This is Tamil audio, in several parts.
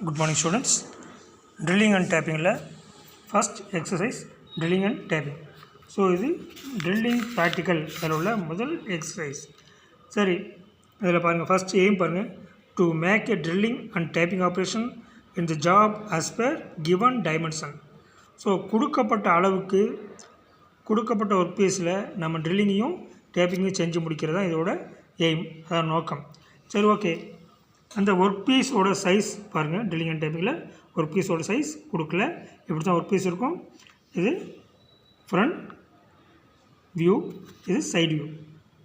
Good morning students. Drilling and tapping la first exercise drilling and tapping. So இது drilling practical அதில் உள்ள முதல் exercise. சரி இதில் பாருங்கள் ஃபஸ்ட் எய்ம் பாருங்கள் to make a drilling and tapping operation in the job as per given dimension. So கொடுக்கப்பட்ட அளவுக்கு கொடுக்கப்பட்ட ஒர்க் பீஸில் நம்ம ட்ரில்லிங்கையும் டேப்பிங்கையும் செஞ்சு முடிக்கிறது தான் இதோட எய்ம், அதான் நோக்கம். சரி ஓகே, அந்த ஒர்க் பீஸோட சைஸ் பாருங்கள். ட்ரில்லிங் அண்ட் டேப்பிங்கில் ஒர்க் பீஸோட சைஸ் கொடுக்கல, இப்படி தான் ஒர்க் பீஸ் இருக்கும். இது ஃப்ரண்ட் வியூ, இது சைடு வியூ.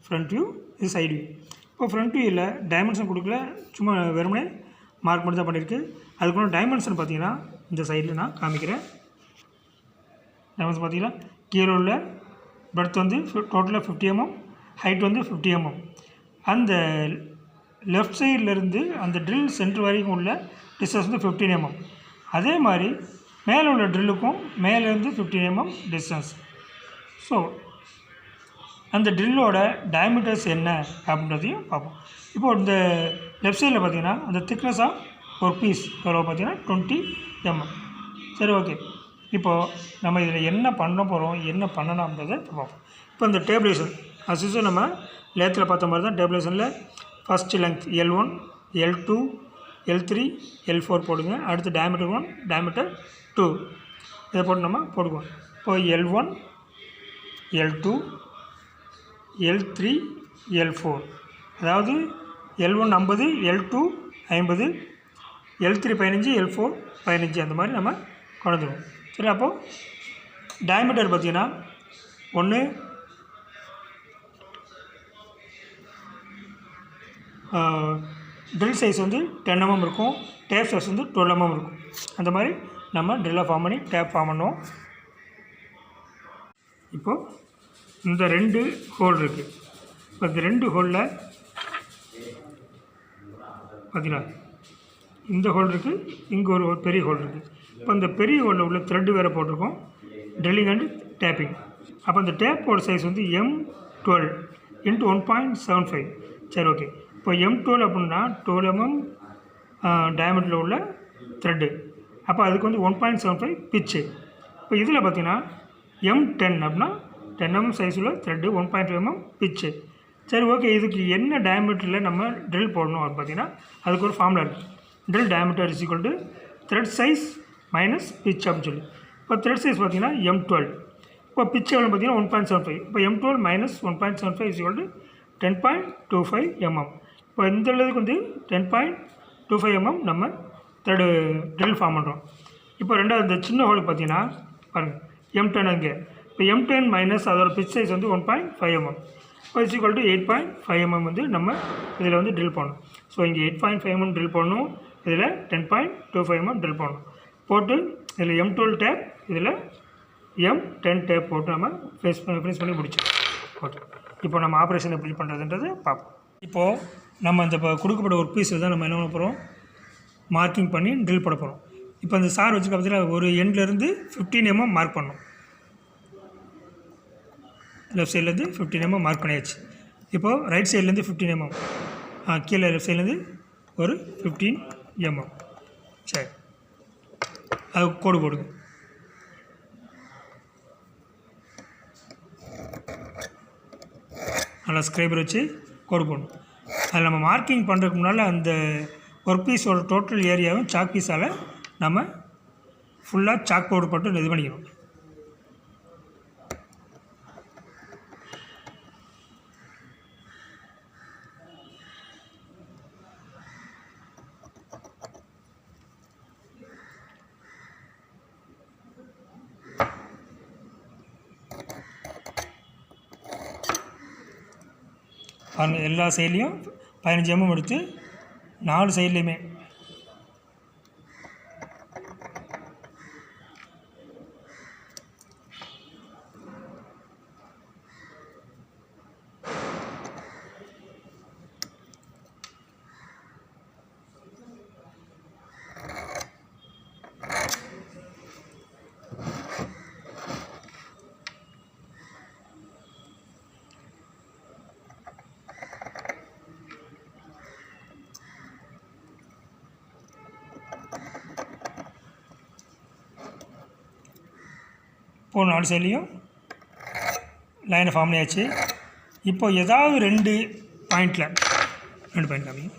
ஃப்ரண்ட் வியூ, இது சைடு வியூ. இப்போ ஃப்ரண்ட் வியூவில் டைமென்ஷன் கொடுக்கல, சும்மா வெறுமனே மார்க் மட்டும் தான் பண்ணியிருக்கு. அதுக்குள்ள டைமென்ஷன் பார்த்தீங்கன்னா இந்த சைடில் நான் காமிக்கிறேன். டைமென்ஷன் பார்த்தீங்கன்னா கீழே உள்ள பர்த் வந்து டோட்டலாக 50 mm, ஹைட் வந்து 50 mm. அந்த லெஃப்ட் சைட்லேருந்து அந்த ட்ரில் சென்டர் வரைக்கும் உள்ள டிஸ்டன்ஸ் வந்து 15 mm. அதே மாதிரி மேலே உள்ள ட்ரில்லுக்கும் மேலேருந்து 15 mm டிஸ்டன்ஸ். ஸோ அந்த ட்ரில்லோட டயமீட்டர்ஸ் என்ன அப்படின்றதையும் பார்ப்போம். இப்போது இந்த லெஃப்ட் சைடில் பார்த்தீங்கன்னா அந்த திக்னஸ் ஆஃப் ஒர்க் பீஸ் எவ்வளோ பார்த்தீங்கன்னா 20 mm. சரி ஓகே, இப்போது நம்ம இதில் என்ன பண்ண போகிறோம், என்ன பண்ணணும் அப்படின்றத பார்ப்போம். இப்போ இந்த டேபிளேஷன் அசிஸ்ட் நம்ம லேத்தில் பார்த்த மாதிரி தான். டேபிளேஷனில் first length L1, L2, L3, L4 போடுங்க. அடுத்து டயமீட்டர் 1, டயமீட்டர் 2 இதை போட்டு நம்ம போடுவோம். இப்போது L1, L2, L3, L4, அதாவது L1 50, L2 50, L3 15, L4 15, அந்த மாதிரி நம்ம கொண்டு வந்துடுவோம். சரி, அப்போது டயமீட்டர் பார்த்திங்கன்னா ஒன்று ட்ரில் சைஸ் வந்து 10 mm இருக்கும், டேப் சைஸ் வந்து 12 mm இருக்கும். அந்த மாதிரி நம்ம ட்ரில்லை ஃபார்ம் பண்ணி டேப் ஃபார்ம் பண்ணுவோம். இப்போது இந்த 2 ஹோல் இருக்குது. இப்போ இந்த 2 ஹோலில் பார்த்தீங்கன்னா இந்த ஹோல் இருக்குது, இங்கே ஒரு பெரிய ஹோல் இருக்குது. இப்போ இந்த பெரிய ஹோலில் உள்ள த்ரெட்டு வேறு போட்டிருக்கோம், ட்ரில்லிங் அண்ட் டேப்பிங். அப்போ இந்த டேப்போட சைஸ் வந்து M12 × 1.75. சரி ஓகே, இப்போ M12 அப்படின்னா 12 mm டயமீட்டரில் உள்ள த்ரெட்டு. அப்போ அதுக்கு வந்து 1.75 பிச்சு. இப்போ இதில் பார்த்தீங்கன்னா M10 அப்படின்னா 10 mm சைஸ் உள்ள த்ரெட்டு, 1.5 mm பிச்சு. சரி ஓகே, இதுக்கு என்ன டயமீட்டரில் நம்ம ட்ரில் போடணும் அப்படின்னு பார்த்தீங்கன்னா அதுக்கு ஒரு ஃபார்முலா இருக்குது. Drill diameter is equal to thread size minus pitch அப்படின்னு சொல்லி. இப்போ த்ரெட் சைஸ் பார்த்தீங்கன்னா M12, இப்போ பிச் எவ்வளோ பார்த்தீங்கன்னா 1.75. இப்போ M12 minus 1.75 is equal to 10.25 mm. இப்போ இந்த அளவுக்கு வந்து 10.25 mm நம்ம த்ரெட் ட்ரில் ஃபார்ம் பண்ணுறோம். இப்போ ரெண்டாவது இந்த சின்ன ஹோல் பார்த்தீங்கன்னா பாருங்கள் M10 அங்கே. இப்போ M10 மைனஸ் அதோட பிச் சைஸ் வந்து 1.5 mm. இப்போ இஸ் ஈக்குவல் டு 8.5 mm வந்து நம்ம இதில் வந்து ட்ரில் பண்ணணும். ஸோ இங்கே 8.5 mm ட்ரில் பண்ணணும், இதில் 10.25 mm ட்ரில் பண்ணணும். போட்டு இதில் M12 டேப், இதில் M10 டேப் போட்டு நம்ம ஃபினிஷ் பண்ணி முடிச்சோம். ஓகே, இப்போ நம்ம ஆப்ரேஷன் எப்படி பண்ணுறதுன்றது பார்ப்போம். இப்போது நம்ம இந்த கொடுக்கப்பட்ட ஒர்க் பீஸில் தான் நம்ம என்ன பண்ண போகிறோம், மார்க்கிங் பண்ணி ட்ரில் போட போகிறோம். இப்போ அந்த சார் வச்சுக்க பார்த்தீங்கன்னா ஒரு எண்ட்லேருந்து 15 mm மார்க் பண்ணணும். லெஃப்ட் சைட்லேருந்து 15 mm மார்க் பண்ணியாச்சு. இப்போது ரைட் சைட்லேருந்து 15 mm, கீழே லெஃப்ட் சைட்லேருந்து ஒரு 15 mm. சரி, அது கோடு போடுங்க. நல்லா ஸ்க்ரைபர் வச்சு கோடு போடணும். அதில் நம்ம மார்க்கிங் பண்ணுறதுக்கு முன்னால் அந்த ஒர்க் பீஸோட டோட்டல் ஏரியாவும் சாக் பீஸால் நம்ம ஃபுல்லாக சாக் பவுடர் போட்டு இது பண்ணிக்கணும். எல்லா சைட்லேயும் 15 mm எடுத்து 4 சைட்லேயுமே இப்போது 4 சைட்லேயும் லைனை ஃபார்ம் பண்ணியாச்சு. இப்போ ஏதாவது 2 பாயிண்ட் காமிங்க.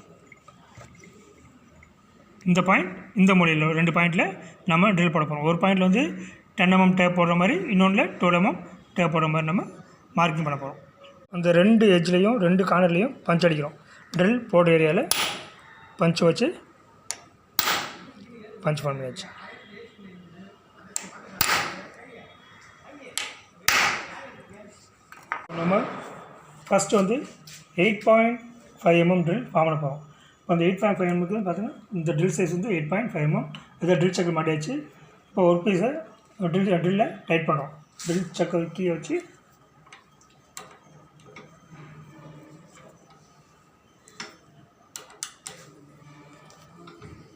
இந்த பாயிண்ட் இந்த மூலையில் 2 பாயிண்டில் நம்ம ட்ரில் போட போகிறோம். ஒரு பாயிண்டில் வந்து 10 mm டேப் போடுற மாதிரி, இன்னொன்றில் 12 mm டேப் போடுற மாதிரி நம்ம மார்க்கிங் பண்ண போகிறோம். அந்த 2 எட்ஜ்லேயும் 2 கார்னர்லேயும் பஞ்ச் அடிக்கிறோம். ட்ரில் போடுற ஏரியாவில் பஞ்ச் வச்சு பஞ்ச் பண்ணியாச்சு. நம்ம ஃபஸ்ட்டு வந்து 8.5 mm ட்ரில் ஃபார்ம் பண்ண போகிறோம். அந்த 8.5 mm பார்த்தீங்கன்னா இந்த ட்ரில் சைஸ் வந்து 8.5 mm. இதை ட்ரில் சக்கர் மாட்டியாச்சு. இப்போ ஒர்க் பீஸை ட்ரில்ல டைட் பண்ணுறோம். ட்ரில் சக்கர் கீழே வச்சு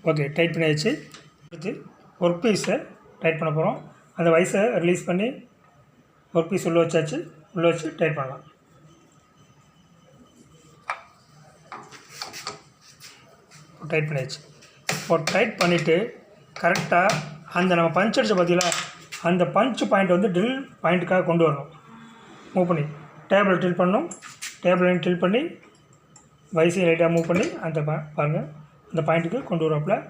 ஓகே டைட் பண்ணியாச்சு. அடுத்து ஒர்க் பீஸை டைட் பண்ண போகிறோம். அந்த வயசை ரிலீஸ் பண்ணி ஒர்க் பீஸ் உள்ளே வச்சாச்சு. உள்ளே வச்சு டைட் பண்ணலாம். டைட் பண்ணியாச்சு. இப்போ டைட் பண்ணிவிட்டு கரெக்டாக அந்த நம்ம பஞ்ச் அடித்த பார்த்தீங்களா, அந்த பஞ்ச் பாயிண்ட் வந்து ட்ரில் பாயிண்ட்டுக்காக கொண்டு வரணும். மூவ் பண்ணி டேபிள் ட்ரில் பண்ணணும். டேபிள் ட்ரில் பண்ணி வயசையும் லைட்டாக மூவ் பண்ணி அந்த பாருங்கள் அந்த பாயிண்ட்டுக்கு கொண்டு வருவாப்பில்.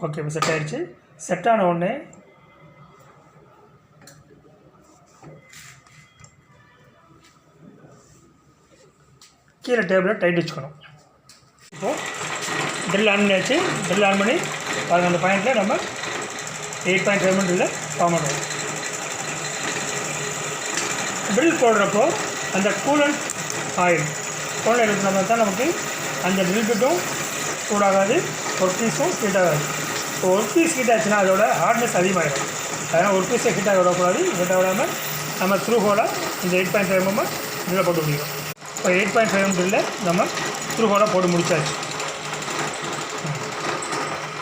ஓகே இப்போ செட் ஆகிடுச்சு. செட் ஆன உடனே கீழே டேபிளில் டைட் வச்சுக்கணும். இப்போது ட்ரில் ஆன் பண்ணியாச்சு. ட்ரில் ஆன் பண்ணி பாருங்கள் அந்த பாயிண்டில் நம்ம 8.5 mm ட்ரில்லை ஃபார்ம் பண்ணுவோம். ட்ரில் போடுறப்போ அந்த கூலண்ட் ஆயில் எடுத்துனா தான் நமக்கு அந்த ட்ரில் பிட்டும் சூடாகாது, ஒர்க் பீஸும் ஹீட் ஆகாது. இப்போ ஒர்க் பீஸ் ஹீட் ஆச்சுன்னா அதோட ஹார்ட்னஸ் அதிகமாகிடும். அதனால் ஒர்க் பீஸை ஹீட் ஆக விடக்கூடாது. ஹீட் ஆக விடாமல் நம்ம த்ரூ ஹோலாக இந்த 8.5 mm ட்ரில்லை போட்டு முடியும். இப்போ 8.5 mm ட்ரில்லை நம்ம த்ரூ ஹோலாக போட்டு முடிச்சாச்சு.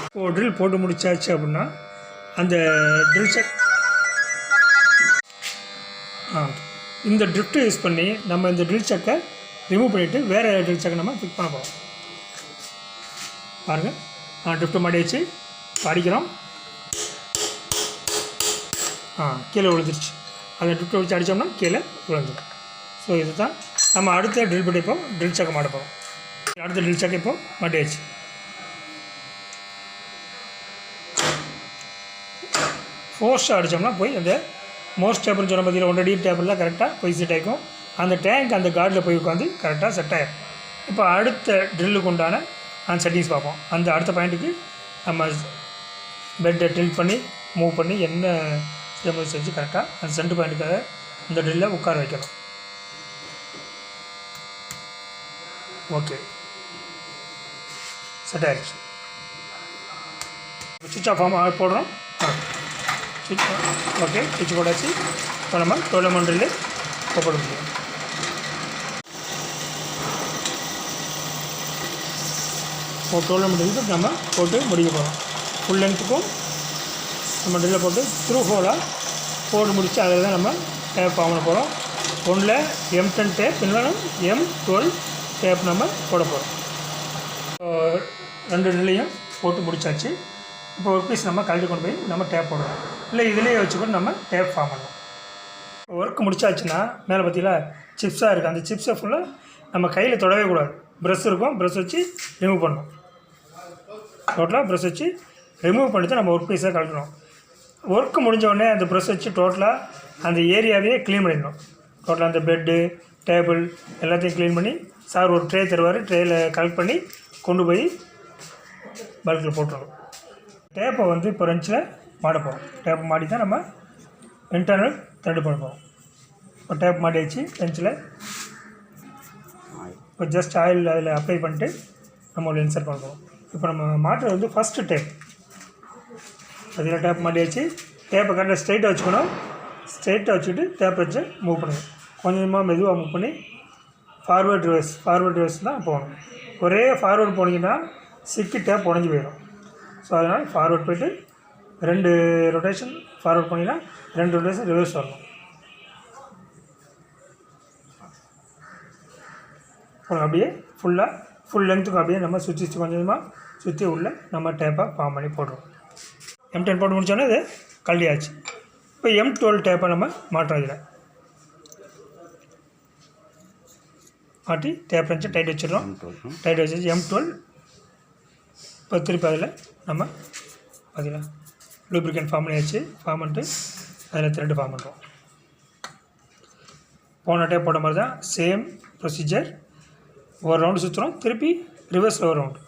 இப்போது ட்ரில் போட்டு முடிச்சாச்சு அப்படின்னா அந்த ட்ரில் செக் இந்த ட்ரிஃப்ட்டை யூஸ் பண்ணி நம்ம இந்த ட்ரில் செக்கை ரிமூவ் பண்ணிவிட்டு வேறு ட்ரில் செக்கை நம்ம ஃபிக்ஸ் பண்ண போகிறோம். பாருங்கள் ட்ரிஃப்ட்டு மாட்டியாச்சு. அடிக்கிறோம். கீழே விழுந்துருச்சு. அந்த ட்ரிஃப்ட்டை வச்சு அடித்தோம்னா கீழே விழுந்துடும். ஸோ இது தான் நம்ம அடுத்த ட்ரில் பட்டி இப்போ ட்ரில் செக்கை மாட்ட போகிறோம். அடுத்த ட்ரில் செக்கை இப்போ மாட்டியாச்சு. ஃபோர்ஸாக அடித்தோம்னா போய் அந்த மோஸ்ட் டேபிள்னு சொன்ன பார்த்தீங்கன்னா 1 டீப் டேபிளில் கரெக்டாக போய் செட் ஆகிக்கும். அந்த டேங்க் அந்த கார்டில் போய் உட்காந்து கரெக்டாக செட் ஆகிடும். இப்போ அடுத்த ட்ரில்லுக்கு உண்டான அந்த செட்டிங்ஸ் பார்ப்போம். அந்த அடுத்த பாயிண்ட்டுக்கு நம்ம பெட்டை டில்ட் பண்ணி மூவ் பண்ணி என்ன செய்ய செஞ்சு கரெக்டாக அந்த சென்டர் பாயிண்ட்டுக்காக இந்த ட்ரில்லை உட்கார வைக்கணும். ஓகே செட் ஆகிடுச்சு. சுவிட்ச் ஆஃப் போடுறோம். சுவிட்ச் ஓகே சுவிட்ச் போட்டாச்சு. இப்போ நம்ம 12 mm ட்ரில்லை போட முடியும். இப்போ 12 mm ட்ரில்லுக்கு நம்ம போட்டு முடிக்க போகிறோம். ஃபுல் லென்த்துக்கும் நம்ம ட்ரில்லை போட்டு த்ரூ ஹோலாக போட்டு முடித்து அதில் தான் நம்ம டேப் ஃபார்ம் பண்ண போகிறோம். ஒன்றில் M10 டேப், இன்னொன்று M12 டேப் நம்ம போட போகிறோம். 2 ட்ரில்லையும் போட்டு முடிச்சாச்சு. இப்போ ஒர்க் பீஸ் நம்ம கழட்டி கொண்டு போய் நம்ம டேப் போடுறோம். இல்லை இதிலேயே வச்சுக்கொண்டு நம்ம டேப் ஃபார்ம் பண்ணணும். ஒர்க் முடிச்சாச்சுன்னா மேலே பார்த்தீங்களா சிப்ஸாக இருக்குது. அந்த சிப்ஸை ஃபுல்லாக நம்ம கையில் தொடவே கூடாது. ப்ரெஷ் இருக்கும், ப்ரெஷ் வச்சு ரிமூவ் பண்ணணும். டோட்டலாக ப்ரெஷ் வச்சு ரிமூவ் பண்ணிட்டு நம்ம ஒர்க் பீஸை கழட்டணும். ஒர்க்கு முடிஞ்ச உடனே அந்த ப்ரெஷ் வச்சு டோட்டலாக அந்த ஏரியாவே க்ளீன் பண்ணிடணும். டோட்டலாக அந்த பெட்டு டேபிள் எல்லாத்தையும் க்ளீன் பண்ணி சார் ஒரு ட்ரே தருவார். ட்ரேயில் கலெக்ட் பண்ணி கொண்டு போய் பல்கில் போட்டுருணும். டேப்பை வந்து இப்போ ரெஞ்சில் மாட்ட போகிறோம். டேப்பை மாட்டி தான் நம்ம இன்டர்னல் த்ரெட் பண்ண போகிறோம். இப்போ டேப் மாட்டியாச்சு ரெஞ்சில். இப்போ ஜஸ்ட் ஆயில் அதில் அப்ளை பண்ணிட்டு நம்ம ஒரு இன்சர்ட் பண்ண போகிறோம். இப்போ நம்ம மாட்டுறது வந்து ஃபஸ்ட்டு டேப். அதில் டேப் மாட்டியாச்சு. டேப்பை கரெக்டாக ஸ்ட்ரைட்டாக வச்சுக்கணும். ஸ்ட்ரைட்டாக வச்சுக்கிட்டு டேப் வச்சு மூவ் பண்ணுங்கள். கொஞ்சமாக மெதுவாக மூவ் பண்ணி ஃபார்வேர்ட் ரிவர்ஸ் தான் போகணும். ஒரே ஃபார்வேர்டு போனீங்கன்னா சிக்கி டேப் உடஞ்சி போயிடும். ஸோ அதனால் ஃபார்வேர்ட் போய்ட்டு 2 ரொட்டேஷன் ஃபார்வேர்ட் பண்ணிங்கன்னா 2 ரொட்டேஷன் ரிவர்ஸ் வரணும். அப்படியே ஃபுல் லென்த்துக்கு அப்படியே நம்ம சுற்றி கொஞ்சமாக சுற்றி உள்ள நம்ம டேப்பை ஃபார்ம் பண்ணி போடுறோம். M10 போட்டு முடித்தோன்னே இது கழட்டியாச்சு. இப்போ M12 டேப்பை நம்ம மாட்டுறோம். இதில் மாட்டி டேப் வச்சு டைட் வச்சிடுறோம். டைட் வச்சு M12 இப்போ திருப்பி அதில் நம்ம பார்த்தீங்களா லூப்ரிகன் ஃபார்ம் பண்ணியாச்சு. ஃபார்ம் பண்ணிட்டு அதில் த்ரெட் ஃபார்ம் பண்ணுறோம். போன டேப் போட்ட மாதிரி தான் சேம் ப்ரொசீஜர். ஒரு ரவுண்டு சுற்றுறோம், திருப்பி ரிவர்ஸில் ஒரு ரவுண்டு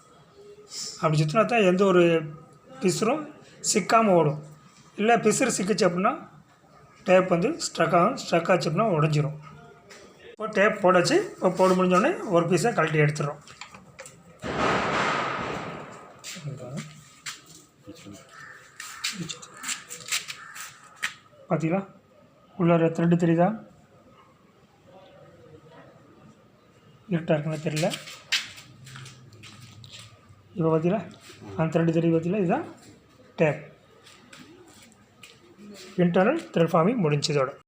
அப்படி சுற்றினா தான் எந்த ஒரு பிசுரும் சிக்காமல் ஓடும். இல்லை பிசுறு சிக்கிச்சு அப்படின்னா டேப் வந்து ஸ்ட்ரக் ஆச்சு அப்படின்னா உடஞ்சிரும். இப்போ டேப் போடாச்சு. இப்போ போட முடிஞ்சோடனே ஒரு பீஸை கழட்டி எடுத்துடுறோம். பார்த்தீங்களா உள்ளார த்ரெட்டு தெரியுதா? இருட்டாக இருக்குன்னு தெரியல. இப்போ பார்த்தீங்களா அந்த த்ரெட்டு தெரியுது. பார்த்தீங்களா இதுதான் டேப். Internal thread forming முடிஞ்சதோட